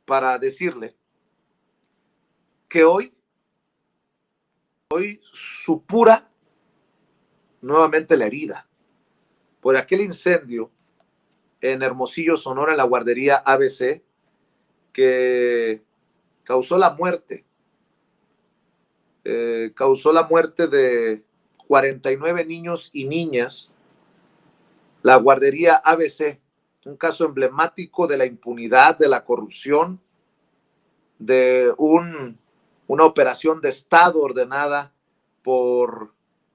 para decirle que hoy supura nuevamente la herida por aquel incendio en Hermosillo, Sonora, en la guardería ABC, que causó la muerte de 49 niños y niñas. La guardería ABC, un caso emblemático de la impunidad, de la corrupción, de una operación de Estado ordenada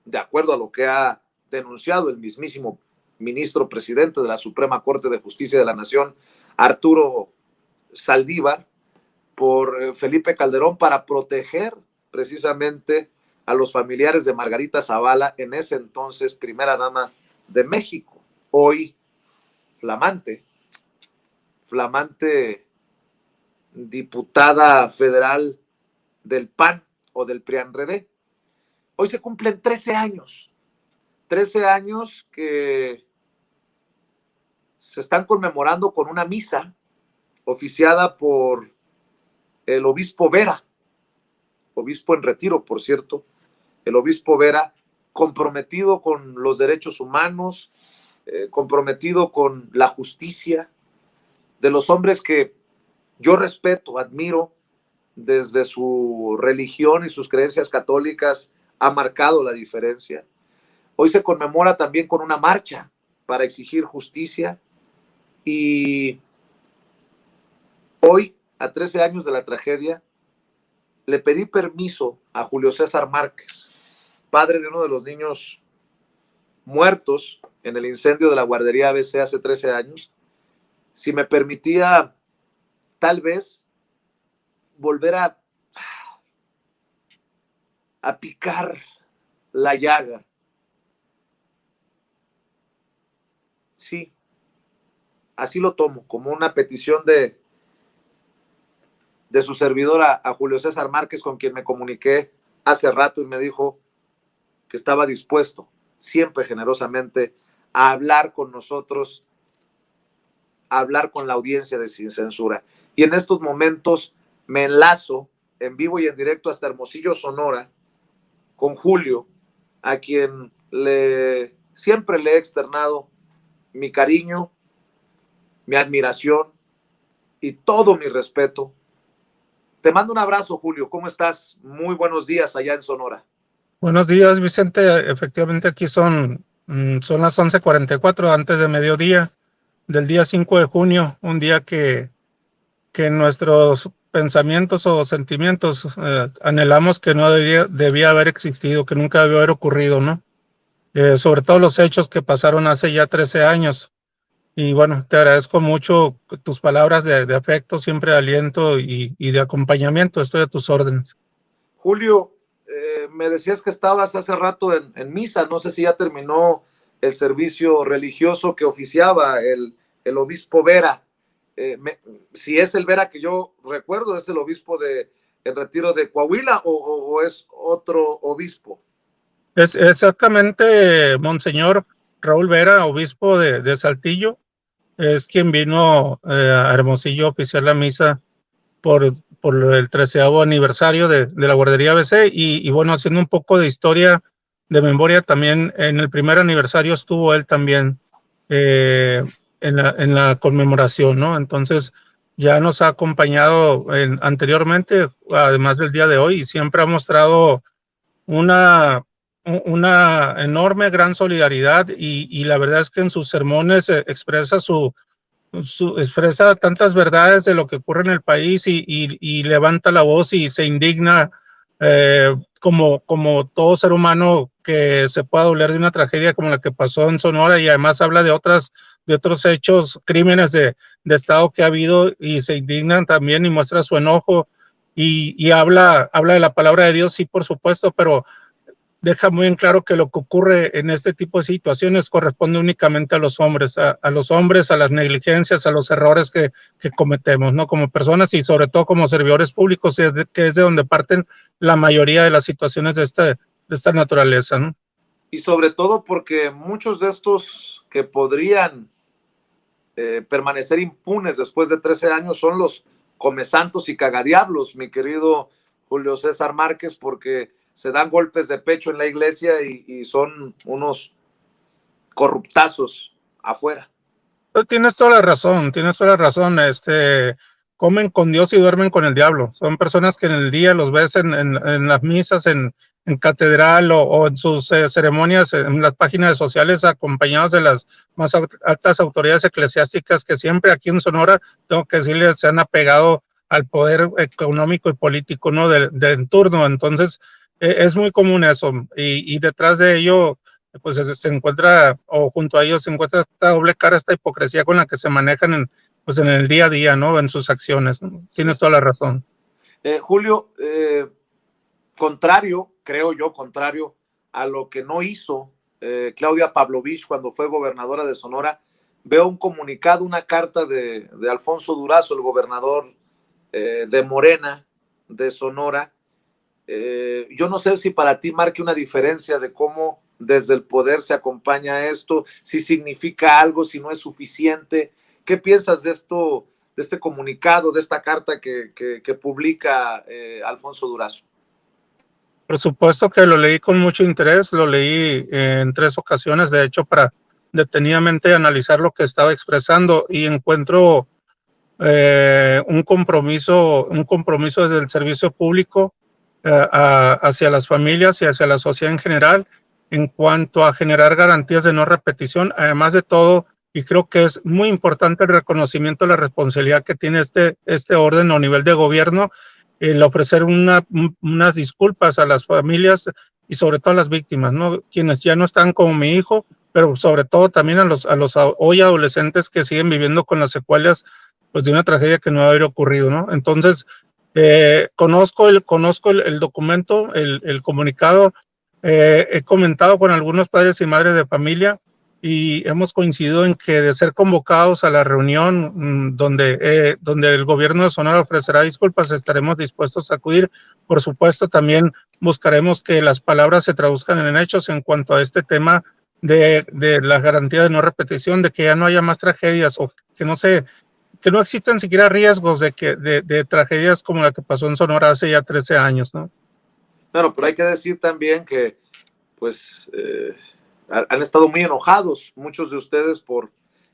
de acuerdo a lo que ha denunciado el mismísimo ministro presidente de la Suprema Corte de Justicia de la Nación, Arturo Saldívar, por Felipe Calderón, para proteger precisamente a los familiares de Margarita Zavala, en ese entonces primera dama de México, hoy flamante diputada federal del PAN o del PRIAN-RD. Hoy se cumplen 13 años que se están conmemorando con una misa oficiada por el obispo Vera, obispo en retiro, por cierto, el obispo Vera, comprometido con los derechos humanos, comprometido con la justicia, de los hombres que yo respeto, admiro, desde su religión y sus creencias católicas ha marcado la diferencia. Hoy se conmemora también con una marcha para exigir justicia, y hoy, a 13 años de la tragedia, le pedí permiso a Julio César Márquez, padre de uno de los niños muertos en el incendio de la guardería ABC hace 13 años, si me permitía tal vez volver a picar la llaga. Sí, así lo tomo, como una petición de su servidor a Julio César Márquez, con quien me comuniqué hace rato y me dijo que estaba dispuesto, siempre generosamente, a hablar con nosotros, a hablar con la audiencia de Sin Censura. Y en estos momentos me enlazo en vivo y en directo hasta Hermosillo, Sonora, con Julio, a quien siempre le he externado mi cariño, mi admiración y todo mi respeto. Te mando un abrazo, Julio. ¿Cómo estás? Muy buenos días allá en Sonora. Buenos días, Vicente. Efectivamente, aquí son las 11:44, antes de mediodía del día 5 de junio, un día que nuestros pensamientos o sentimientos anhelamos que no debía haber existido, que nunca debió haber ocurrido, ¿no? Sobre todo los hechos que pasaron hace ya 13 años. Y bueno, te agradezco mucho tus palabras de afecto, siempre de aliento y de acompañamiento. Estoy a tus órdenes. Julio, me decías que estabas hace rato en misa. No sé si ya terminó el servicio religioso que oficiaba el obispo Vera. Si es el Vera que yo recuerdo, ¿es el obispo en retiro de Coahuila o es otro obispo? Es exactamente Monseñor Raúl Vera, obispo de Saltillo, es quien vino a Hermosillo a oficiar la misa por el 13º aniversario de la guardería ABC, y bueno, haciendo un poco de historia, de memoria, también en el primer aniversario estuvo él también en la conmemoración, ¿no? Entonces ya nos ha acompañado anteriormente, además del día de hoy, y siempre ha mostrado una enorme, gran solidaridad, y la verdad es que en sus sermones expresa expresa tantas verdades de lo que ocurre en el país, y levanta la voz y se indigna como todo ser humano que se pueda doler de una tragedia como la que pasó en Sonora, y además habla de otros hechos, crímenes de Estado que ha habido, y se indignan también y muestra su enojo, y habla de la palabra de Dios, sí, por supuesto, pero deja muy en claro que lo que ocurre en este tipo de situaciones corresponde únicamente a los hombres, a las negligencias, a los errores que cometemos, ¿no? Como personas, y sobre todo como servidores públicos, que es de donde parten la mayoría de las situaciones de esta naturaleza, ¿no? Y sobre todo porque muchos de estos que podrían permanecer impunes después de 13 años son los come santos y cagadiablos, mi querido Julio César Márquez, porque se dan golpes de pecho en la iglesia y son unos corruptazos afuera. Tienes toda la razón, tienes toda la razón. Comen con Dios y duermen con el diablo. Son personas que en el día los ves en las misas, en catedral o en sus ceremonias, en las páginas sociales, acompañados de las más altas autoridades eclesiásticas que siempre aquí en Sonora, tengo que decirles, se han apegado al poder económico y político, ¿no? de turno. Entonces, es muy común eso. Y detrás de ello, pues se encuentra, o junto a ellos se encuentra esta doble cara, esta hipocresía con la que se manejan pues en el día a día, ¿no? En sus acciones, ¿no? Tienes toda la razón. Julio, creo yo, contrario a lo que no hizo Claudia Pavlovich cuando fue gobernadora de Sonora, veo un comunicado, una carta de Alfonso Durazo, el gobernador de Morena, de Sonora. Yo no sé si para ti marque una diferencia de cómo desde el poder se acompaña a esto, si significa algo, si no es suficiente. ¿Qué piensas de esto, de este comunicado, de esta carta que publica Alfonso Durazo? Por supuesto que lo leí con mucho interés, lo leí en 3 ocasiones, de hecho, para detenidamente analizar lo que estaba expresando, y encuentro un compromiso desde el servicio público hacia las familias y hacia la sociedad en general, en cuanto a generar garantías de no repetición. Además de todo, y creo que es muy importante el reconocimiento de la responsabilidad que tiene este orden a nivel de gobierno, el ofrecer unas disculpas a las familias y sobre todo a las víctimas, ¿no? Quienes ya no están como mi hijo, pero sobre todo también a los hoy adolescentes que siguen viviendo con las secuelas, pues, de una tragedia que no debe haber ocurrido, ¿no? Entonces, conozco el documento, el comunicado. He comentado con algunos padres y madres de familia y hemos coincidido en que, de ser convocados a la reunión donde el gobierno de Sonora ofrecerá disculpas, estaremos dispuestos a acudir. Por supuesto, también buscaremos que las palabras se traduzcan en hechos en cuanto a este tema de la garantía de no repetición, de que ya no haya más tragedias, o que no existan siquiera riesgos de tragedias como la que pasó en Sonora hace ya 13 años, ¿no? Claro, pero hay que decir también que, pues, han estado muy enojados muchos de ustedes por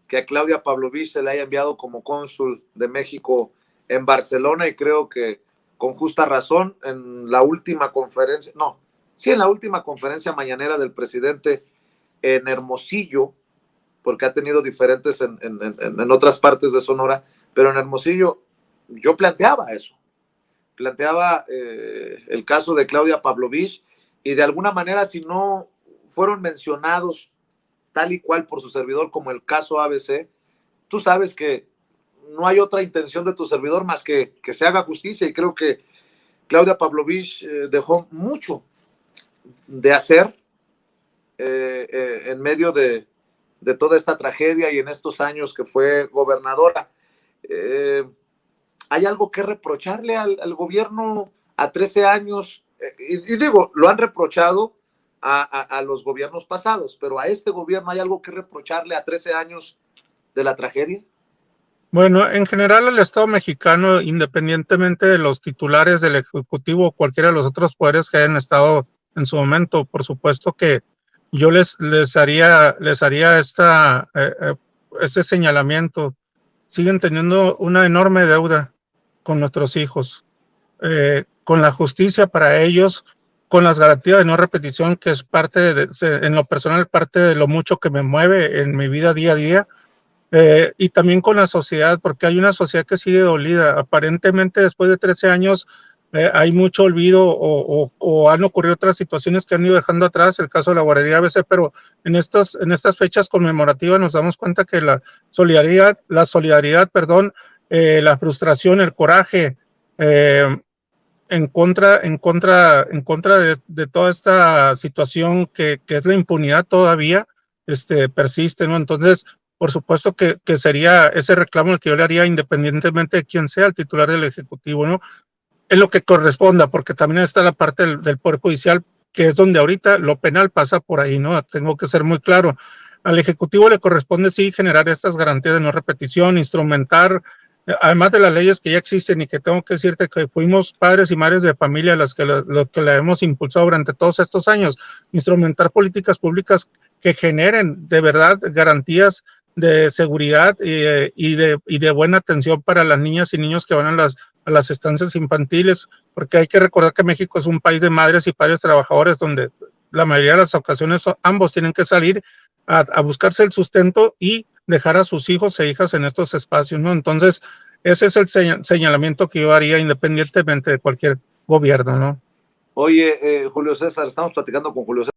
que a Claudia Pavlovich se le haya enviado como cónsul de México en Barcelona, y creo que con justa razón. En la última conferencia mañanera del presidente en Hermosillo, porque ha tenido diferentes en otras partes de Sonora, pero en Hermosillo yo planteaba eso. Planteaba el caso de Claudia Pavlovich, y de alguna manera, si no fueron mencionados tal y cual por su servidor como el caso ABC, tú sabes que no hay otra intención de tu servidor más que se haga justicia, y creo que Claudia Pavlovich dejó mucho de hacer en medio de toda esta tragedia y en estos años que fue gobernadora. ¿Hay algo que reprocharle al gobierno a 13 años? Y digo, lo han reprochado a los gobiernos pasados, pero a este gobierno, ¿hay algo que reprocharle a 13 años de la tragedia? Bueno, en general al Estado mexicano, independientemente de los titulares del Ejecutivo o cualquiera de los otros poderes que hayan estado en su momento, por supuesto que yo les haría este señalamiento. Siguen teniendo una enorme deuda con nuestros hijos, con la justicia para ellos, con las garantías de no repetición, que es en lo personal, parte de lo mucho que me mueve en mi vida día a día, y también con la sociedad, porque hay una sociedad que sigue dolida. Aparentemente, después de 13 años, hay mucho olvido, o han ocurrido otras situaciones que han ido dejando atrás, el caso de la guardería ABC, pero en estas fechas conmemorativas nos damos cuenta que la solidaridad, la frustración, el coraje, en contra de toda esta situación que es la impunidad todavía, persiste, ¿no? Entonces, por supuesto que sería ese reclamo el que yo le haría, independientemente de quién sea el titular del Ejecutivo, ¿no? Es lo que corresponda, porque también está la parte del Poder Judicial, que es donde ahorita lo penal pasa por ahí, ¿no? Tengo que ser muy claro. Al Ejecutivo le corresponde, sí, generar estas garantías de no repetición, instrumentar además de las leyes que ya existen y que tengo que decirte que fuimos padres y madres de familia los que la hemos impulsado durante todos estos años, instrumentar políticas públicas que generen de verdad garantías de seguridad y de buena atención para las niñas y niños que van a las estancias infantiles, porque hay que recordar que México es un país de madres y padres trabajadores donde la mayoría de las ocasiones ambos tienen que salir a buscarse el sustento y dejar a sus hijos e hijas en estos espacios, ¿no? Entonces, ese es el señalamiento que yo haría independientemente de cualquier gobierno, ¿no? Oye, Julio César, estamos platicando con Julio César.